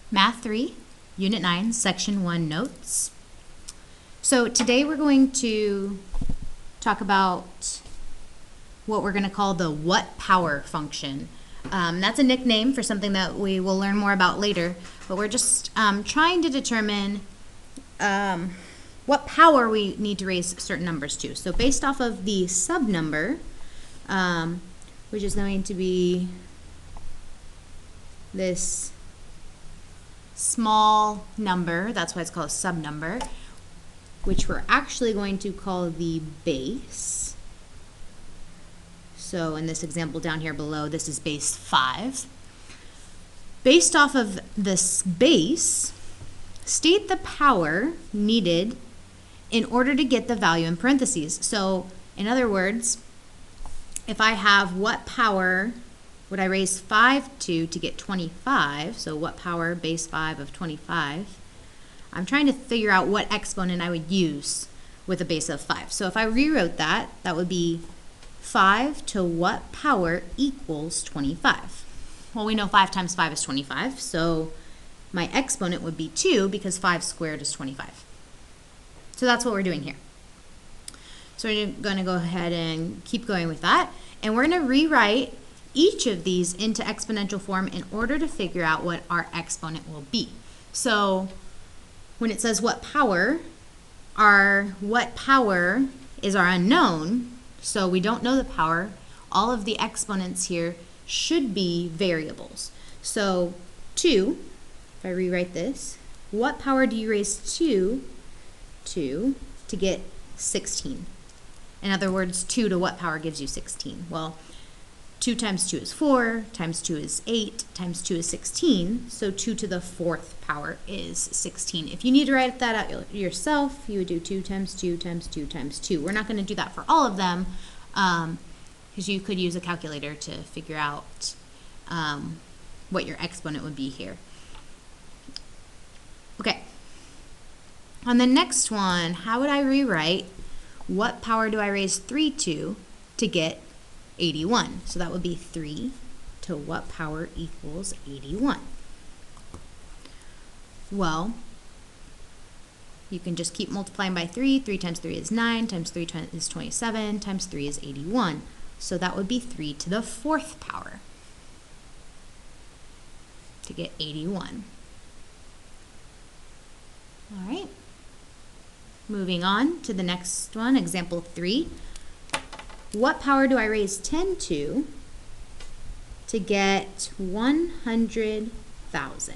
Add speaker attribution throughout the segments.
Speaker 1: Math 3, Unit 9, Section 1 Notes. So today we're going to talk about what we're going to call the WhatPower function. That's a nickname for something that we will learn more about later, but we're just trying to determine what power we need to raise certain numbers to. So based off of the sub number, which is going to be this small number, that's why it's called a sub number, which we're actually going to call the base. So in this example down here below, this is base 5. Based off of this base, state the power needed in order to get the value in parentheses. So in other words, if I have what power would I raise 5 to get 25, so what power base 5 of 25, I'm trying to figure out what exponent I would use with a base of 5. So if I rewrote that, that would be 5 to what power equals 25. Well, we know 5 times 5 is 25, so my exponent would be 2 because 5 squared is 25. So that's what we're doing here. So we're going to go ahead and keep going with that, and we're going to rewrite each of these into exponential form in order to figure out what our exponent will be. So when it says what power is our unknown, so we don't know the power. All of the exponents here should be variables. So 2, if I rewrite this, what power do you raise 2 to get 16? In other words, 2 to what power gives you 16? Well, 2 times 2 is 4, times 2 is 8, times 2 is 16, so 2 to the 4th power is 16. If you need to write that out yourself, you would do 2 times 2 times 2 times 2. We're not going to do that for all of them, because you could use a calculator to figure out what your exponent would be here. Okay. On the next one, how would I rewrite what power do I raise 3 to get 81? So that would be 3 to what power equals 81? Well, you can just keep multiplying by 3. 3 times 3 is 9, times 3 is 27, times 3 is 81. So that would be 3 to the 4th power to get 81. All right. Moving on to the next one, example 3. What power do I raise 10 to get 100,000?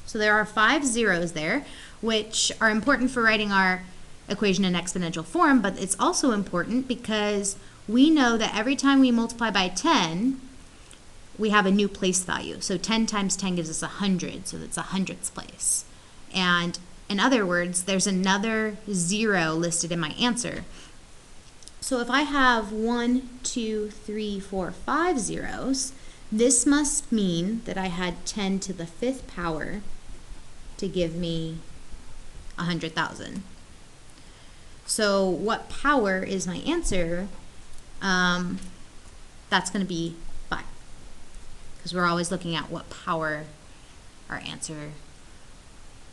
Speaker 1: So there are 5 zeros there, which are important for writing our equation in exponential form, but it's also important because we know that every time we multiply by 10, we have a new place value. So 10 times 10 gives us 100, so that's a hundredths place. And in other words, there's another 0 listed in my answer. So if I have 1, 2, 3, 4, 5 zeros, this must mean that I had 10 to the 5th power to give me 100,000. So what power is my answer? That's going to be 5, because we're always looking at what power our answer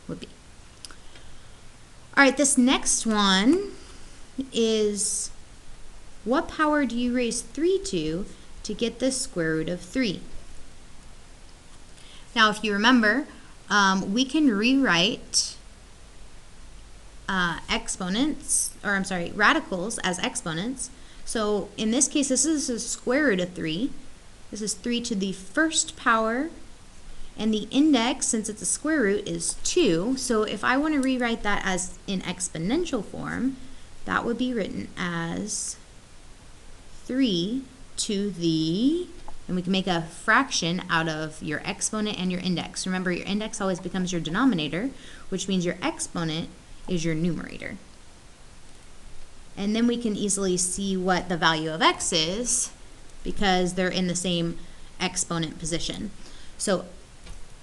Speaker 1: would be. All right, this next one is what power do you raise 3 to get the square root of 3? Now, if you remember, we can rewrite radicals as exponents. So in this case, this is the square root of 3. This is 3 to the 1st power. And the index, since it's a square root, is 2. So if I want to rewrite that as in exponential form, that would be written as 3 to the, and we can make a fraction out of your exponent and your index. Remember, your index always becomes your denominator, which means your exponent is your numerator. And then we can easily see what the value of x is because they're in the same exponent position. So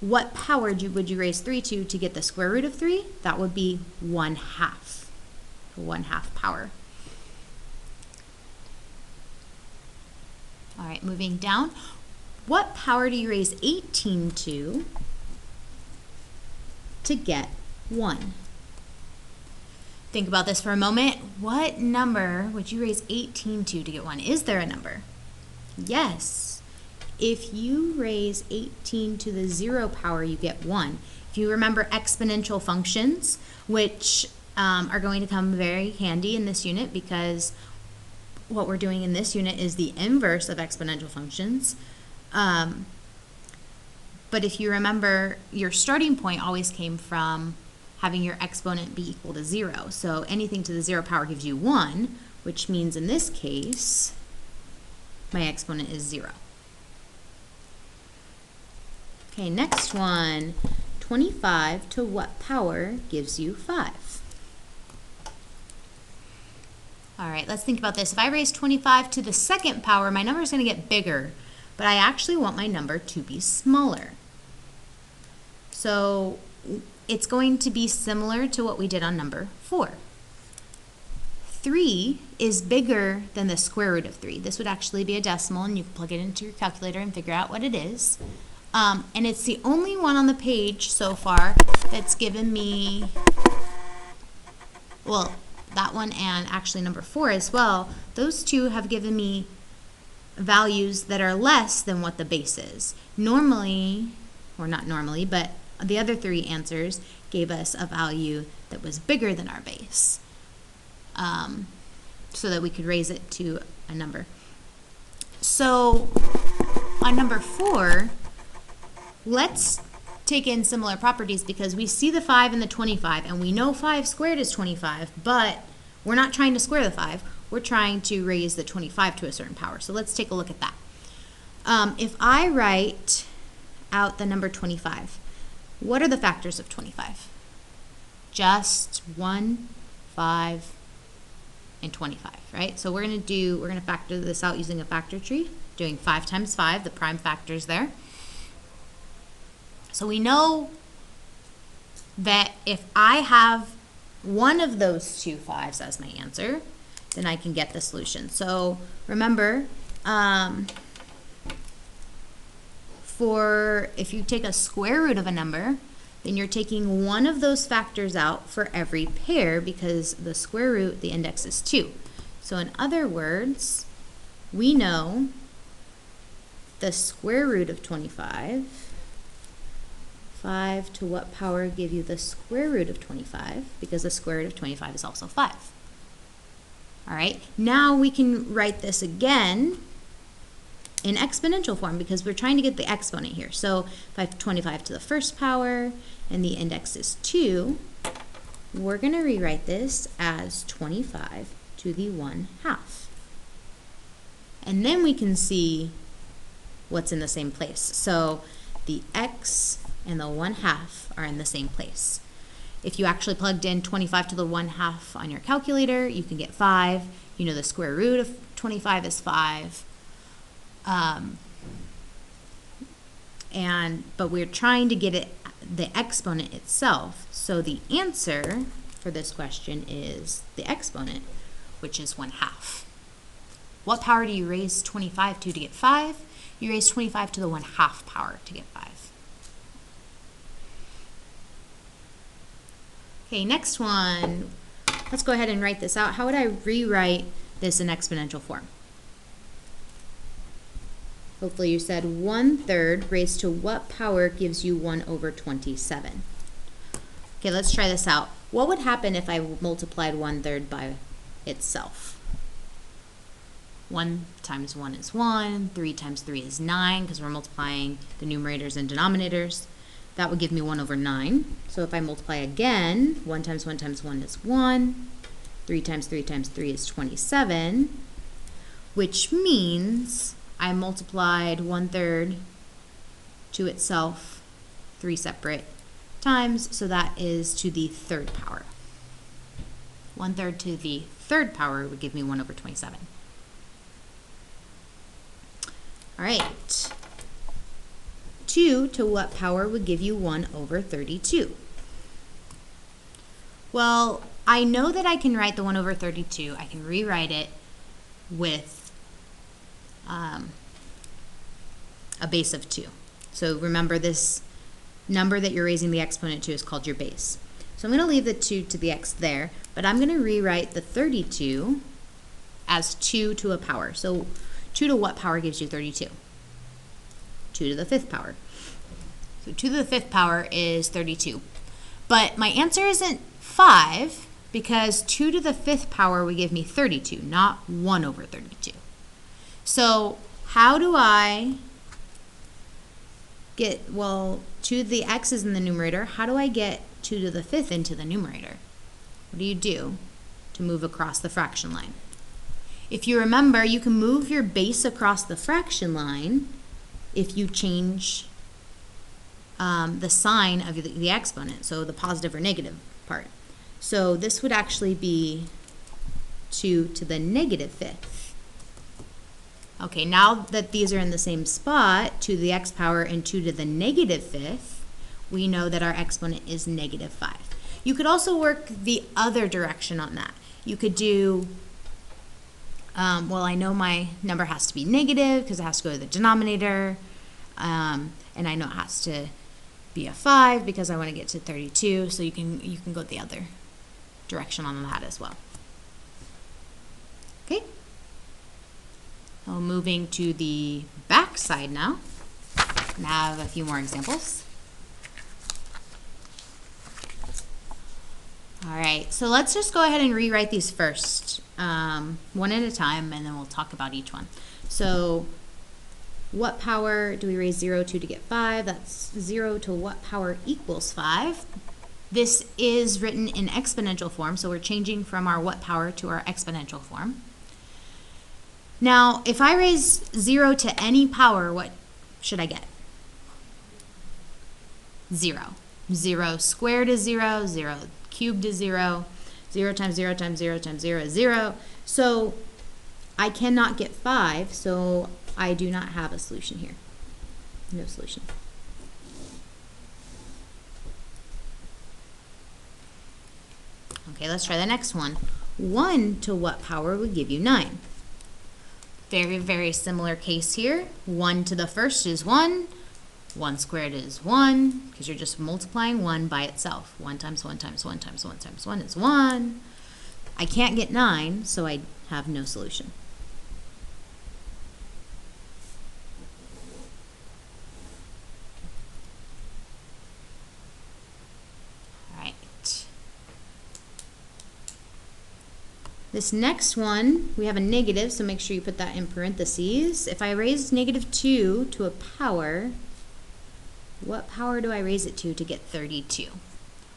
Speaker 1: what power would you raise 3 to get the square root of 3? That would be 1/2, 1/2 power. All right, moving down. What power do you raise 18 to to get 1. Think about this for a moment. What number would you raise 18 to get 1? Is there a number? Yes. If you raise 18 to the 0 power, you get 1. If you remember exponential functions, which are going to come very handy in this unit because what we're doing in this unit is the inverse of exponential functions. But if you remember, your starting point always came from having your exponent be equal to 0. So anything to the 0 power gives you 1, which means in this case, my exponent is 0. Okay, next one. 25 to what power gives you 5? All right, let's think about this. If I raise 25 to the 2nd power, my number is going to get bigger, but I actually want my number to be smaller. So it's going to be similar to what we did on number 4. 3 is bigger than the square root of 3. This would actually be a decimal, and you can plug it into your calculator and figure out what it is. And it's the only one on the page so far that's given me, well, that one and actually number 4 as well. Those two have given me values that are less than what the base is. Normally, or not normally, but the other 3 answers gave us a value that was bigger than our base, so that we could raise it to a number. So on number 4, let's take in similar properties because we see the 5 and the 25, and we know 5 squared is 25, but we're not trying to square the 5. We're trying to raise the 25 to a certain power. So let's take a look at that. If I write out the number 25, what are the factors of 25? Just 1, 5, and 25, right? So we're going to factor this out using a factor tree, doing 5 times 5, the prime factors there. So we know that if I have one of those two 5s as my answer, then I can get the solution. So remember, if you take a square root of a number, then you're taking one of those factors out for every pair because the square root, the index is 2. So in other words, we know the square root of 25, 5 to what power give you the square root of 25, because the square root of 25 is also 5. All right, now we can write this again in exponential form because we're trying to get the exponent here. So if I have 25 to the 1st power and the index is 2, we're going to rewrite this as 25 to the 1/2. And then we can see what's in the same place. So the x and the 1/2 are in the same place. If you actually plugged in 25 to the 1/2 on your calculator, you can get 5. You know the square root of 25 is 5. But we're trying to get it the exponent itself. So the answer for this question is the exponent, which is 1/2. What power do you raise 25 to get 5? You raise 25 to the 1/2 power to get 5. Okay, next one. Let's go ahead and write this out. How would I rewrite this in exponential form? Hopefully you said 1/3 raised to what power gives you 1/27. Okay, let's try this out. What would happen if I multiplied 1/3 by itself? 1 times 1 is 1, 3 times 3 is 9, because we're multiplying the numerators and denominators. That would give me 1/9. So if I multiply again, 1 times 1 times 1 is 1, 3 times 3 times 3 is 27, which means I multiplied 1/3 to itself 3 separate times, so that is to the 3rd power. 1/3 to the 3rd power would give me 1/27. All right. 2 to what power would give you 1/32? Well, I know that I can write the 1/32. I can rewrite it with a base of 2. So remember this number that you're raising the exponent to is called your base. So I'm going to leave the 2 to the x there, but I'm going to rewrite the 32 as 2 to a power. So 2 to what power gives you 32? 2 to the 5th power. So 2 to the 5th power is 32. But my answer isn't 5 because 2 to the 5th power would give me 32, not 1 over 32. So how do I get, well, 2 to the x is in the numerator. How do I get 2 to the 5th into the numerator? What do you do to move across the fraction line? If you remember, you can move your base across the fraction line if you change the sign of the exponent, so the positive or negative part. So this would actually be 2 to the negative 5th. Okay, now that these are in the same spot, 2 to the x power and 2 to the negative 5th, we know that our exponent is negative 5. You could also work the other direction on that. You could do, well, I know my number has to be negative because it has to go to the denominator, and I know it has to be a 5 because I want to get to 32, so you can go the other direction on that as well. Okay. So moving to the back side now, and have a few more examples. All right, so let's just go ahead and rewrite these first, one at a time, and then we'll talk about each one. So what power do we raise 0 to get 5? That's 0 to what power equals 5. This is written in exponential form, so we're changing from our what power to our exponential form. Now, if I raise 0 to any power, what should I get? 0. 0 squared is 0, 0 cubed is 0, 0 times 0 times 0 times 0 is 0. So I cannot get 5, so I do not have a solution here. No solution. Okay, let's try the next one. 1 to what power would give you 9? Very, very similar case here. 1 to the first is 1. 1 squared is 1, because you're just multiplying 1 by itself. 1 times 1 times 1 times 1 times 1 is 1. I can't get 9, so I have no solution. All right. This next one, we have a negative, so make sure you put that in parentheses. If I raise negative 2 to a power, what power do I raise it to get 32?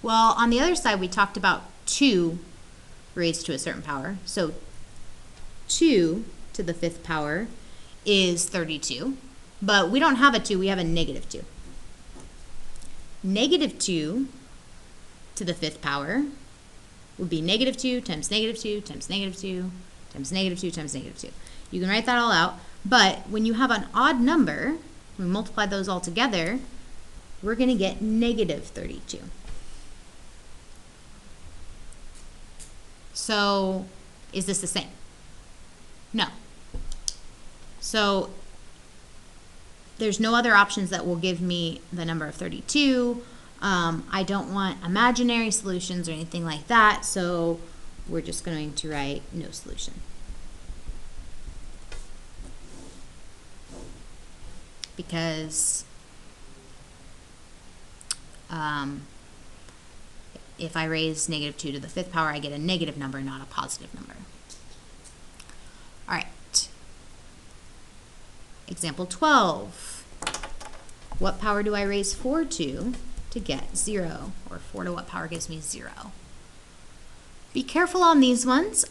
Speaker 1: Well, on the other side, we talked about 2 raised to a certain power. So 2 to the 5th power is 32. But we don't have a 2, we have a negative 2. Negative 2 to the 5th power would be negative 2 times negative 2 times negative 2 times negative 2 times negative 2. You can write that all out. But when you have an odd number, we multiply those all together, we're going to get negative 32. So is this the same? No. So there's no other options that will give me the number of 32. I don't want imaginary solutions or anything like that, so we're just going to write no solution. Because if I raise negative 2 to the 5th power, I get a negative number, not a positive number. All right. Example 12. What power do I raise 4 to get 0? Or 4 to what power gives me 0? Be careful on these ones.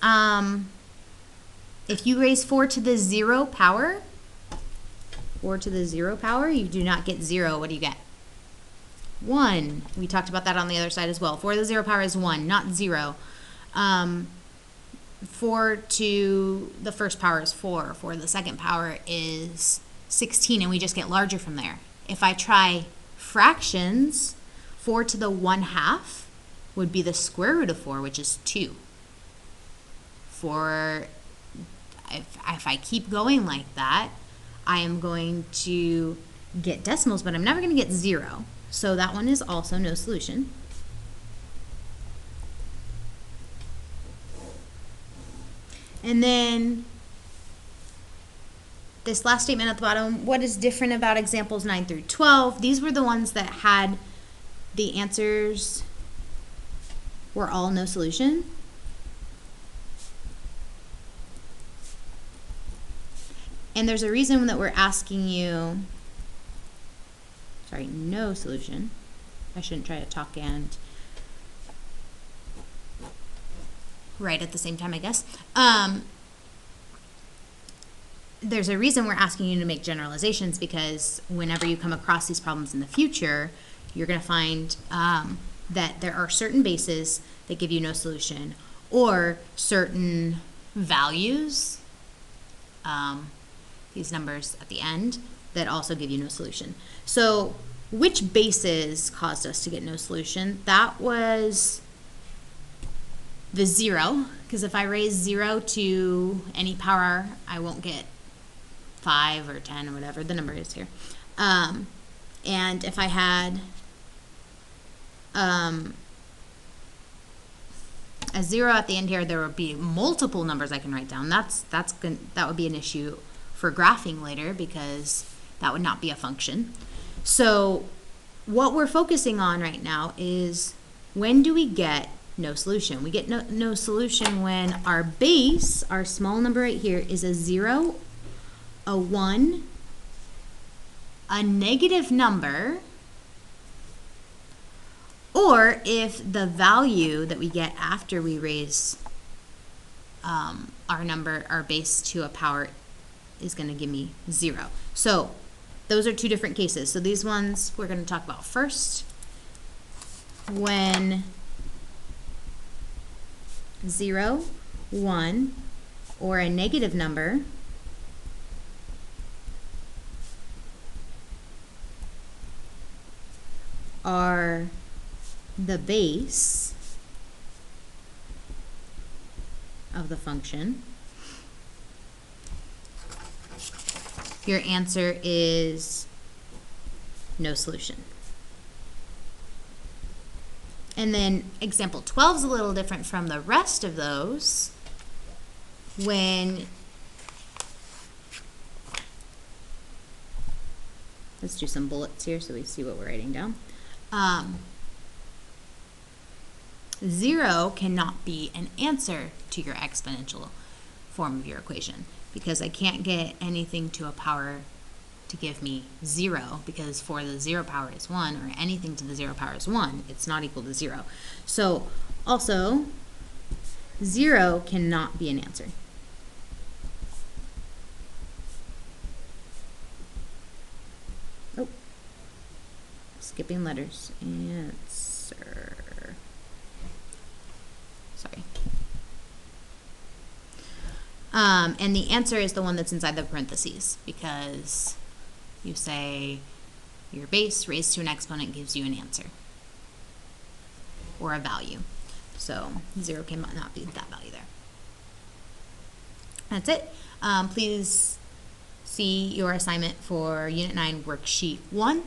Speaker 1: If you raise 4 to the 0 power, 4 to the 0 power, you do not get 0. What do you get? 1. We talked about that on the other side as well. 4 to the 0 power is 1, not 0. 4 to the first power is 4. 4 to the second power is 16, and we just get larger from there. If I try fractions, 4 to the 1/2 would be the square root of 4, which is 2. If I keep going like that, I am going to get decimals, but I'm never going to get 0. So that one is also no solution. And then this last statement at the bottom, what is different about examples 9 through 12? These were the ones that had the answers were all no solution. And there's a reason that we're asking you, sorry, no solution. I shouldn't try to talk and write at the same time, I guess. There's a reason we're asking you to make generalizations, because whenever you come across these problems in the future, you're going to find that there are certain bases that give you no solution, or certain values, these numbers at the end, that also give you no solution. So which bases caused us to get no solution? That was the 0, because if I raise 0 to any power, I won't get 5 or 10 or whatever the number is here. And if I had a 0 at the end here, there would be multiple numbers I can write down. That would be an issue for graphing later, because that would not be a function. So what we're focusing on right now is, when do we get no solution? We get no solution when our base, our small number right here, is a 0, a 1, a negative number, or if the value that we get after we raise our base to a power is going to give me 0. So those are two different cases. So these ones we're going to talk about first. When 0, 1, or a negative number are the base of the function, your answer is no solution. And then example 12 is a little different from the rest of those. When, let's do some bullets here so we see what we're writing down. 0 cannot be an answer to your exponential form of your equation, because I can't get anything to a power to give me 0, because for the 0 power is 1, or anything to the 0 power is 1, it's not equal to 0. So also 0 cannot be an answer. Oh, skipping letters. Answer. Sorry. And the answer is the one that's inside the parentheses, because you say your base raised to an exponent gives you an answer or a value. So 0 cannot be that value there. That's it. Please see your assignment for Unit 9 Worksheet 1.